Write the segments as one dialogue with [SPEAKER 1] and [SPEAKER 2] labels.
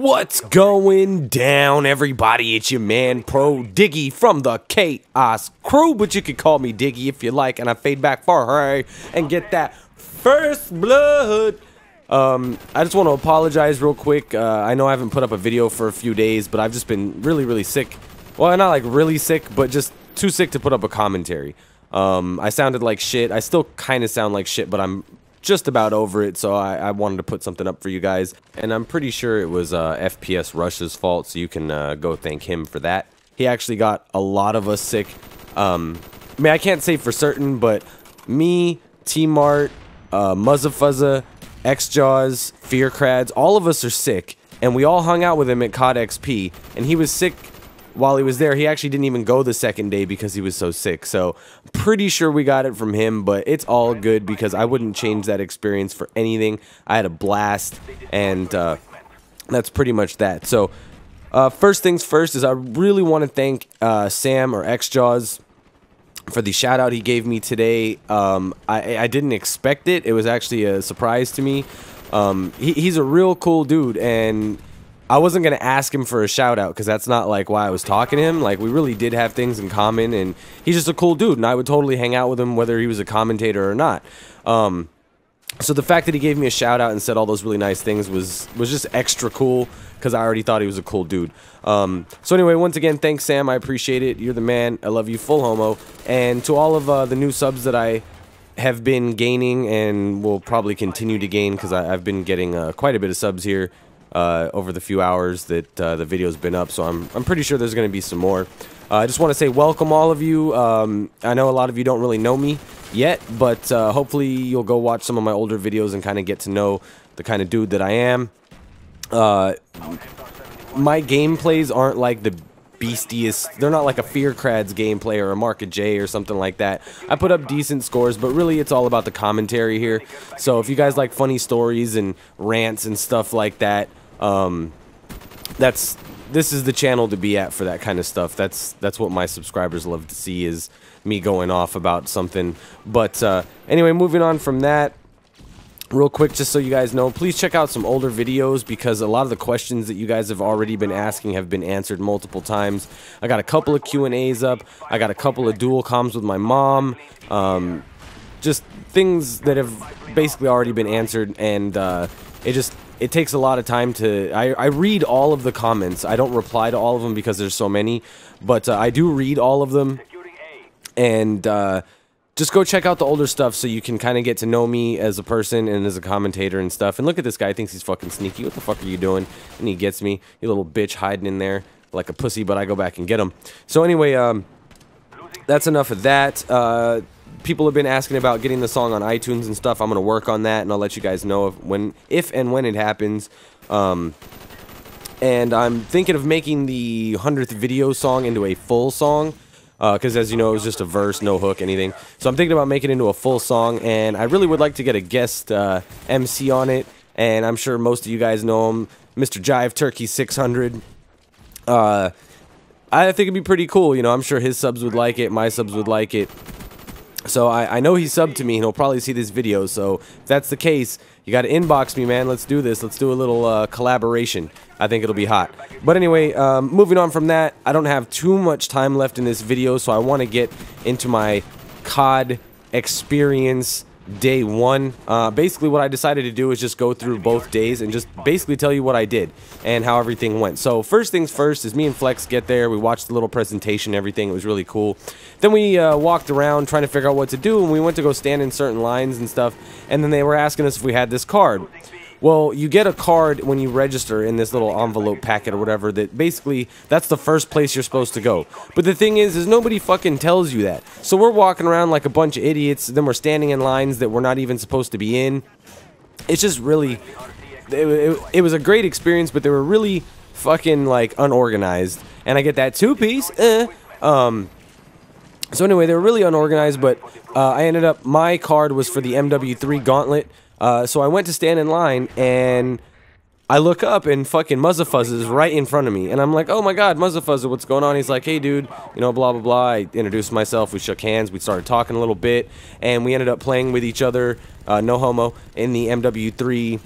[SPEAKER 1] What's going down, everybody? It's your man, Pro Diggy from the Chaos Crew, but you can call me Diggy if you like, and I fade back far, hooray, and get that first blood. I just want to apologize real quick. I know I haven't put up a video for a few days, but I've just been really sick. Well, not like really sick, but just too sick to put up a commentary. I sounded like shit. I still kind of sound like shit, but I'm just about over it, so I wanted to put something up for you guys. And I'm pretty sure it was FPS Rush's fault, so you can go thank him for that. He actually got a lot of us sick. I mean, I can't say for certain, but me, T-Mart, Muzzafuzza, X-Jaws, Fearcrads, all of us are sick. And we all hung out with him at COD XP, and he was sick while he was there. He actually didn't even go the second day because he was so sick. So pretty sure we got it from him, but it's all good because I wouldn't change that experience for anything. I had a blast, and that's pretty much that. So first things first is I really want to thank Sam or X-Jaws for the shout out he gave me today. I didn't expect it. It was actually a surprise to me. He's a real cool dude, and I wasn't going to ask him for a shout out because that's not like why I was talking to him. Like, we really did have things in common, and he's just a cool dude, and I would totally hang out with him whether he was a commentator or not. So the fact that he gave me a shout out and said all those really nice things was just extra cool because I already thought he was a cool dude. So anyway, once again, thanks Sam, I appreciate it. You're the man. I love you, full homo. And to all of the new subs that I have been gaining and will probably continue to gain, because I've been getting quite a bit of subs here over the few hours that the video's been up, so I'm pretty sure there's going to be some more. I just want to say welcome all of you. I know a lot of you don't really know me yet, but hopefully you'll go watch some of my older videos and kind of get to know the kind of dude that I am. My gameplays aren't like the beastiest. They're not like a Fearcrads gameplay or a Mark of J or something like that. I put up decent scores, but really it's all about the commentary here. So if you guys like funny stories and rants and stuff like that, this is the channel to be at for that kind of stuff. That's what my subscribers love to see, is me going off about something. But anyway, moving on from that, real quick, just so you guys know, please check out some older videos because a lot of the questions that you guys have already been asking have been answered multiple times. I got a couple of Q&As up. I got a couple of dual comms with my mom. Just things that have basically already been answered, and it takes a lot of time to... I read all of the comments. I don't reply to all of them because there's so many, but I do read all of them, and just go check out the older stuff so you can kind of get to know me as a person and as a commentator and stuff. And look at this guy, thinks he's fucking sneaky. What the fuck are you doing? And he gets me. You little bitch hiding in there like a pussy, but I go back and get him. So anyway, that's enough of that. People have been asking about getting the song on iTunes and stuff. I'm going to work on that, and I'll let you guys know if and when it happens. And I'm thinking of making the 100th video song into a full song. Because as you know, it was just a verse, no hook, anything. So I'm thinking about making it into a full song, and I really would like to get a guest MC on it, and I'm sure most of you guys know him, Mr. Jive Turkey 600. I think it'd be pretty cool, you know. I'm sure his subs would like it, my subs would like it. So I know he subbed to me, and he'll probably see this video, so if that's the case, you gotta inbox me, man. Let's do this. Let's do a little collaboration. I think it'll be hot. But anyway, moving on from that, I don't have too much time left in this video, so I want to get into my COD experience day one. Basically what I decided to do is just go through both days and just basically tell you what I did and how everything went. So first things first is me and Flex get there, we watched the little presentation, everything, it was really cool. Then we walked around trying to figure out what to do, and we went to go stand in certain lines and stuff, and then they were asking us if we had this card. Well, you get a card when you register in this little envelope packet or whatever, that basically, that's the first place you're supposed to go. But the thing is nobody fucking tells you that. So we're walking around like a bunch of idiots, then we're standing in lines that we're not even supposed to be in. It's just really... It was a great experience, but they were really fucking, like, unorganized. And I get that two-piece, So anyway, they were really unorganized, but I ended up... My card was for the MW3 Gauntlet. So I went to stand in line, and I look up, and fucking Muzzafuzza is right in front of me. And I'm like, oh my god, Muzzafuzza, what's going on? He's like, hey dude, you know, blah blah blah. I introduced myself, we shook hands, we started talking a little bit, and we ended up playing with each other, no homo, in the MW3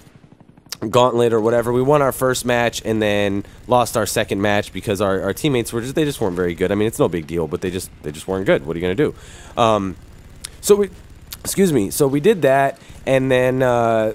[SPEAKER 1] gauntlet or whatever. We won our first match and then lost our second match because our teammates were they just weren't very good. I mean, it's no big deal, but they just weren't good. What are you gonna do? So we did that, and then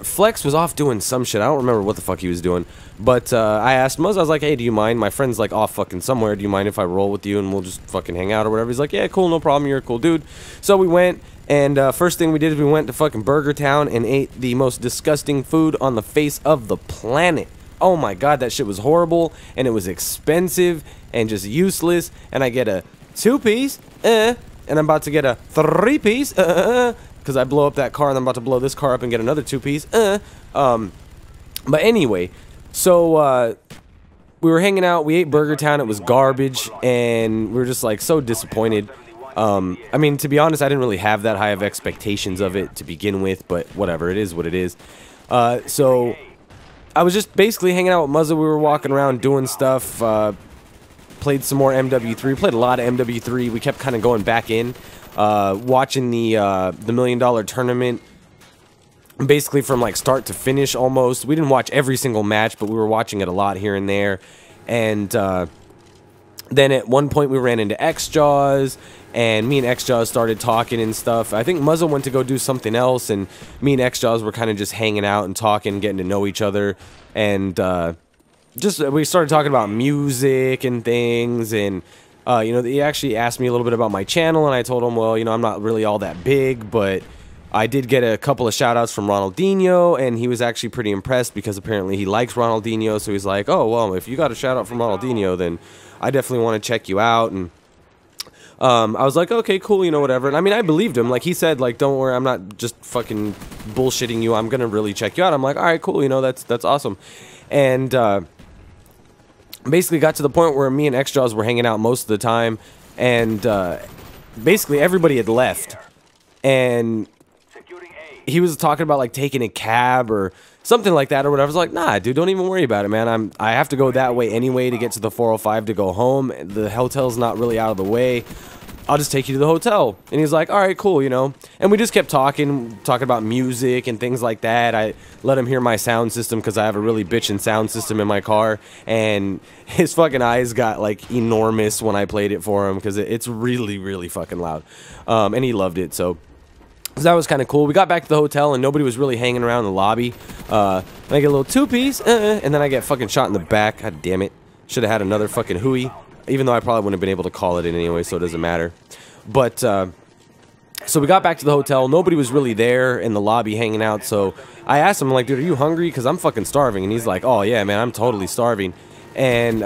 [SPEAKER 1] Flex was off doing some shit. I don't remember what the fuck he was doing, but I asked Muzz, I was like, hey, do you mind? My friend's like off fucking somewhere. Do you mind if I roll with you and we'll just fucking hang out or whatever? He's like, yeah, cool, no problem. You're a cool dude. So we went. And first thing we did is we went to fucking Burger Town and ate the most disgusting food on the face of the planet. Oh my god, that shit was horrible, and it was expensive and just useless. And I get a 2-piece, and I'm about to get a 3-piece, because I blow up that car and I'm about to blow this car up and get another 2-piece, But anyway, so we were hanging out, we ate Burger Town, it was garbage, and we were just like so disappointed. I mean, to be honest, I didn't really have that high of expectations of it to begin with, but whatever, it is what it is. So I was just basically hanging out with Muzza. We were walking around doing stuff, played some more MW3, played a lot of MW3. We kept kind of going back in, watching the $1 million tournament, basically from like start to finish almost. We didn't watch every single match, but we were watching it a lot here and there. And then at one point we ran into XJaws, and me and XJaws started talking and stuff. I think Muzza went to go do something else, and me and XJaws were kind of just hanging out and talking, getting to know each other. And we started talking about music and things, and you know, he actually asked me a little bit about my channel, and I told him, well, you know, I'm not really all that big, but I did get a couple of shout-outs from Ronaldinho, and he was actually pretty impressed because apparently he likes Ronaldinho, so he's like, oh, well, if you got a shout-out from Ronaldinho, then I definitely want to check you out. And I was like, okay, cool, you know, whatever. And I mean, I believed him. Like, he said, like, don't worry, I'm not just fucking bullshitting you. I'm going to really check you out. I'm like, all right, cool, you know, that's awesome. And basically got to the point where me and XJaws were hanging out most of the time, and basically everybody had left. And he was talking about, like, taking a cab or something like that or whatever. I was like, nah, dude, don't even worry about it, man. I have to go that way anyway to get to the 405 to go home. The hotel's not really out of the way. I'll just take you to the hotel. And he's like, all right, cool, you know. And we just kept talking about music and things like that. I let him hear my sound system because I have a really bitchin' sound system in my car. And his fucking eyes got, like, enormous when I played it for him because it's really, really fucking loud. And he loved it, so that was kind of cool. We got back to the hotel, and nobody was really hanging around in the lobby. And I get a little 2-piece, and then I get fucking shot in the back. God damn it. Should have had another fucking hooey. Even though I probably wouldn't have been able to call it in anyway, so it doesn't matter. But, so we got back to the hotel. Nobody was really there in the lobby hanging out, so I asked him, like, dude, are you hungry? Because I'm fucking starving. And he's like, oh, yeah, man, I'm totally starving. And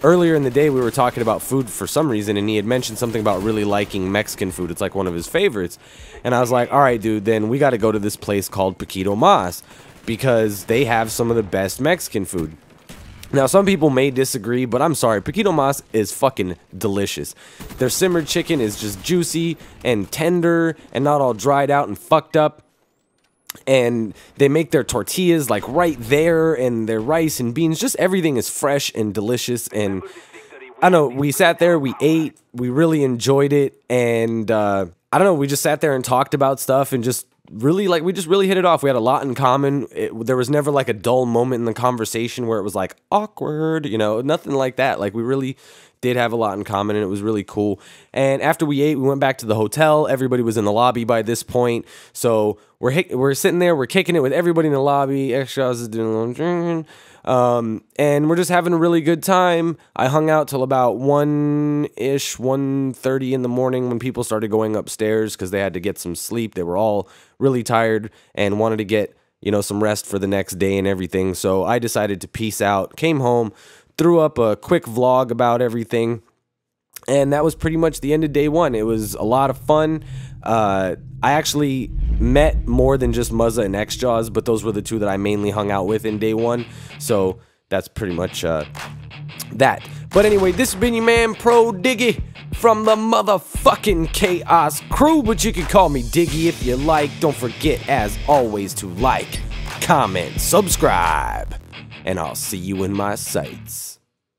[SPEAKER 1] earlier in the day, we were talking about food for some reason, and he had mentioned something about really liking Mexican food. It's like one of his favorites. And I was like, all right, dude, then we got to go to this place called Paquito Mas, because they have some of the best Mexican food. Now, some people may disagree, but I'm sorry, Paquito Mas is fucking delicious. Their simmered chicken is just juicy and tender and not all dried out and fucked up. And they make their tortillas like right there, and their rice and beans, just everything is fresh and delicious. And I don't know, we sat there, we ate, we really enjoyed it, and I don't know, we just sat there and talked about stuff and just really, like, we just really hit it off. We had a lot in common. There was never like a dull moment in the conversation where it was like awkward, you know, nothing like that. Like, we really did have a lot in common, and it was really cool. And after we ate, we went back to the hotel. Everybody was in the lobby by this point, so we're sitting there, we're kicking it with everybody in the lobby. XJaws is doing a little drinking, and we're just having a really good time. I hung out till about 1-ish, 1:30 in the morning when people started going upstairs because they had to get some sleep. They were all really tired and wanted to get, you know, some rest for the next day and everything. So I decided to peace out, came home, threw up a quick vlog about everything, and that was pretty much the end of day one. It was a lot of fun. I actually met more than just Muzza and XJaws, but those were the two that I mainly hung out with in day one. So that's pretty much that. But anyway, this has been your man Pro Diggy from the motherfucking Chaos Crew, but you can call me Diggy if you like. Don't forget, as always, to like, comment, subscribe, and I'll see you in my sights.